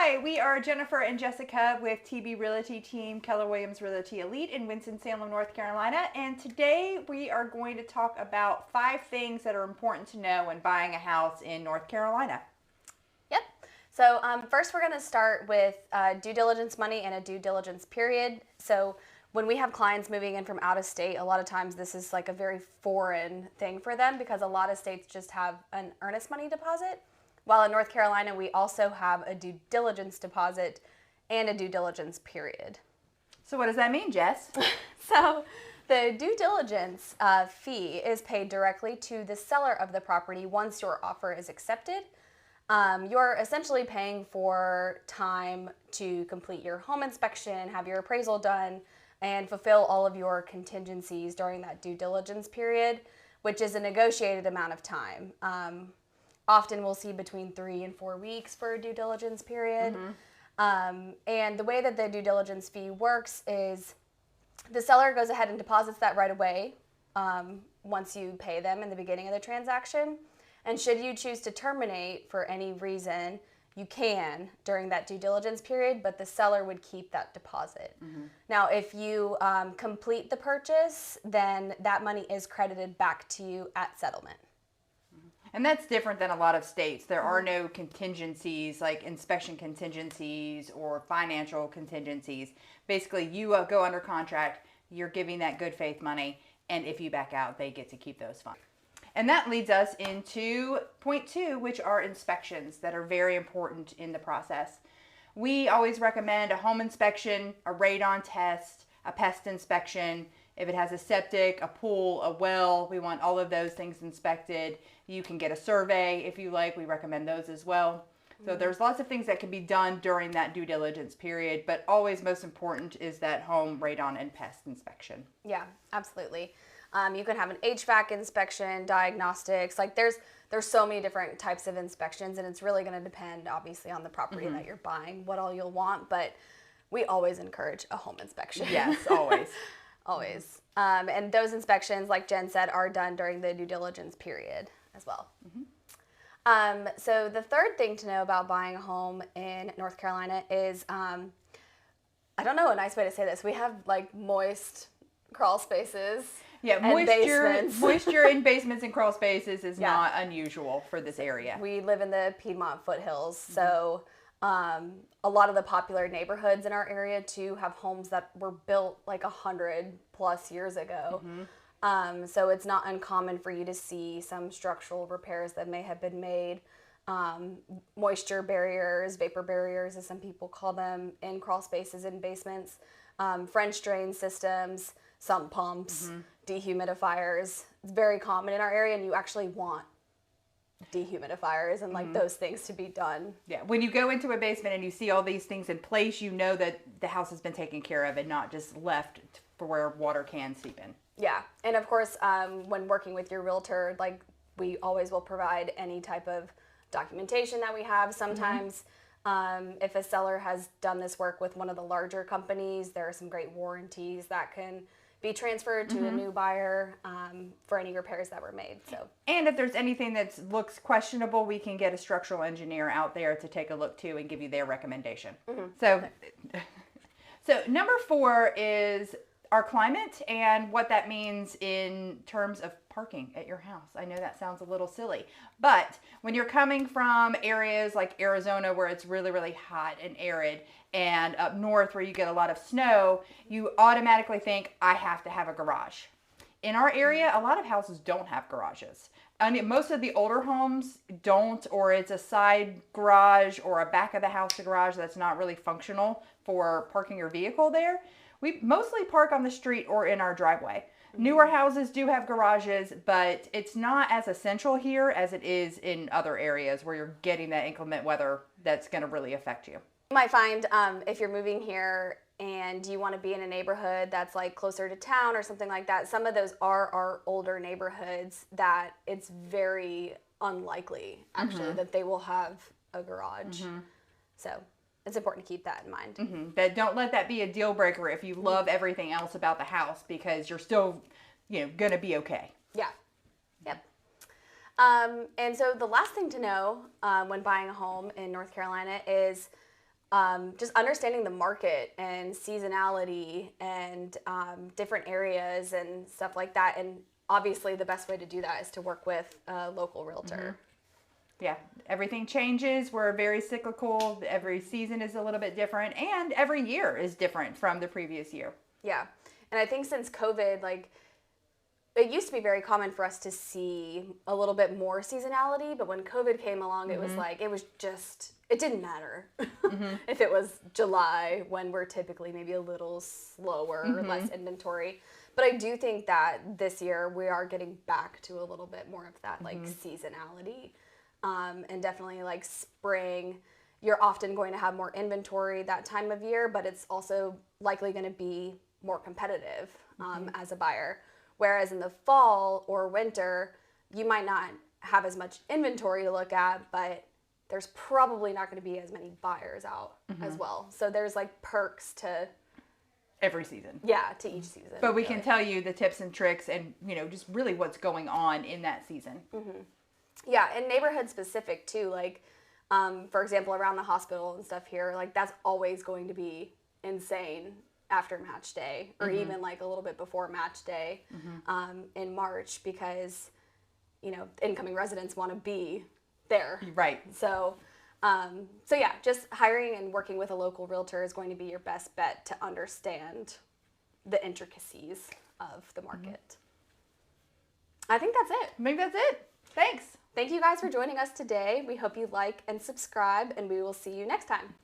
Hi, we are Jennifer and Jessica with TB Realty Team, Keller Williams Realty Elite in Winston-Salem, North Carolina. And today we are going to talk about 5 things that are important to know when buying a house in North Carolina. Yep. So first we're going to start with due diligence money and a due diligence period. So when we have clients moving in from out of state, a lot of times this is like a very foreign thing for them because a lot of states just have an earnest money deposit. While in North Carolina, we also have a due diligence deposit and a due diligence period. So what does that mean, Jess? So the due diligence fee is paid directly to the seller of the property once your offer is accepted. You're essentially paying for time to complete your home inspection, have your appraisal done, and fulfill all of your contingencies during that due diligence period, which is a negotiated amount of time. Often we'll see between 3 and 4 weeks for a due diligence period. And the way that the due diligence fee works is the seller goes ahead and deposits that right away once you pay them in the beginning of the transaction. And should you choose to terminate for any reason, you can during that due diligence period, but the seller would keep that deposit. Now, if you complete the purchase, then that money is credited back to you at settlement. And that's different than a lot of states. There are no contingencies like inspection contingencies or financial contingencies. Basically, you go under contract, you're giving that good faith money, and if you back out, they get to keep those funds. And that leads us into point 2, which are inspections that are very important in the process. We always recommend a home inspection, a radon test, a pest inspection. If it has a septic, a pool, a well, we want all of those things inspected. You can get a survey if you like. We recommend those as well. So there's lots of things that can be done during that due diligence period, but always most important is that home radon and pest inspection. Yeah, absolutely. You can have an HVAC inspection, diagnostics. Like there's so many different types of inspections, and it's really going to depend, obviously, on the property that you're buying, what all you'll want. But we always encourage a home inspection. Yes, always. Always. And those inspections, like Jen said, are done during the due diligence period as well. So the third thing to know about buying a home in North Carolina is, I don't know a nice way to say this. We have like moist crawl spaces. Yeah, moisture in basements and crawl spaces is not unusual for this area. We live in the Piedmont foothills, so a lot of the popular neighborhoods in our area too have homes that were built like 100+ years ago. So it's not uncommon for you to see some structural repairs that may have been made. Moisture barriers, vapor barriers as some people call them, in crawl spaces in basements. French drain systems, sump pumps, dehumidifiers. It's very common in our area, and you actually want dehumidifiers and like those things to be done. Yeah, when you go into a basement and you see all these things in place, you know that the house has been taken care of and not just left for where water can seep in. Yeah, and of course, when working with your realtor, like we always will provide any type of documentation that we have. Sometimes if a seller has done this work with one of the larger companies, there are some great warranties that can be transferred to a new buyer for any repairs that were made. So, and if there's anything that looks questionable, we can get a structural engineer out there to take a look too and give you their recommendation. So number 4 is our climate and what that means in terms of parking at your house. I know that sounds a little silly, but when you're coming from areas like Arizona where it's really, really hot and arid, and up north where you get a lot of snow, you automatically think, I have to have a garage. In our area, a lot of houses don't have garages. I mean, most of the older homes don't, or it's a side garage or a back of the house garage that's not really functional for parking your vehicle there. We mostly park on the street or in our driveway. Newer houses do have garages, but it's not as essential here as it is in other areas where you're getting that inclement weather that's going to really affect you. you might find if you're moving here and you want to be in a neighborhood that's like closer to town or something like that, some of those are our older neighborhoods that it's very unlikely actually that they will have a garage. So it's important to keep that in mind. But don't let that be a deal breaker if you love everything else about the house, because you're still, going to be okay. Yeah. Yep. And so the last thing to know when buying a home in North Carolina is just understanding the market and seasonality and different areas and stuff like that. And obviously the best way to do that is to work with a local realtor. Yeah, everything changes. We're very cyclical. Every season is a little bit different, and every year is different from the previous year. Yeah. And I think since COVID, like, it used to be very common for us to see a little bit more seasonality, but when COVID came along, it was like, it didn't matter if it was July when we're typically maybe a little slower, less inventory. But I do think that this year we are getting back to a little bit more of that like seasonality. And definitely like spring, you're often going to have more inventory that time of year, but it's also likely going to be more competitive as a buyer. Whereas in the fall or winter, you might not have as much inventory to look at, but there's probably not going to be as many buyers out as well. So there's like perks to every season. Yeah, to each season. But we can tell you the tips and tricks and, you know, just really what's going on in that season. Yeah, and neighborhood specific too. Like, for example, around the hospital and stuff here, like that's always going to be insane after match day or even like a little bit before match day in March because, you know, incoming residents want to be there. Right. So, so yeah, just hiring and working with a local realtor is going to be your best bet to understand the intricacies of the market. I think that's it. Maybe that's it. Thanks. Thank you guys for joining us today. We hope you like and subscribe, and we will see you next time.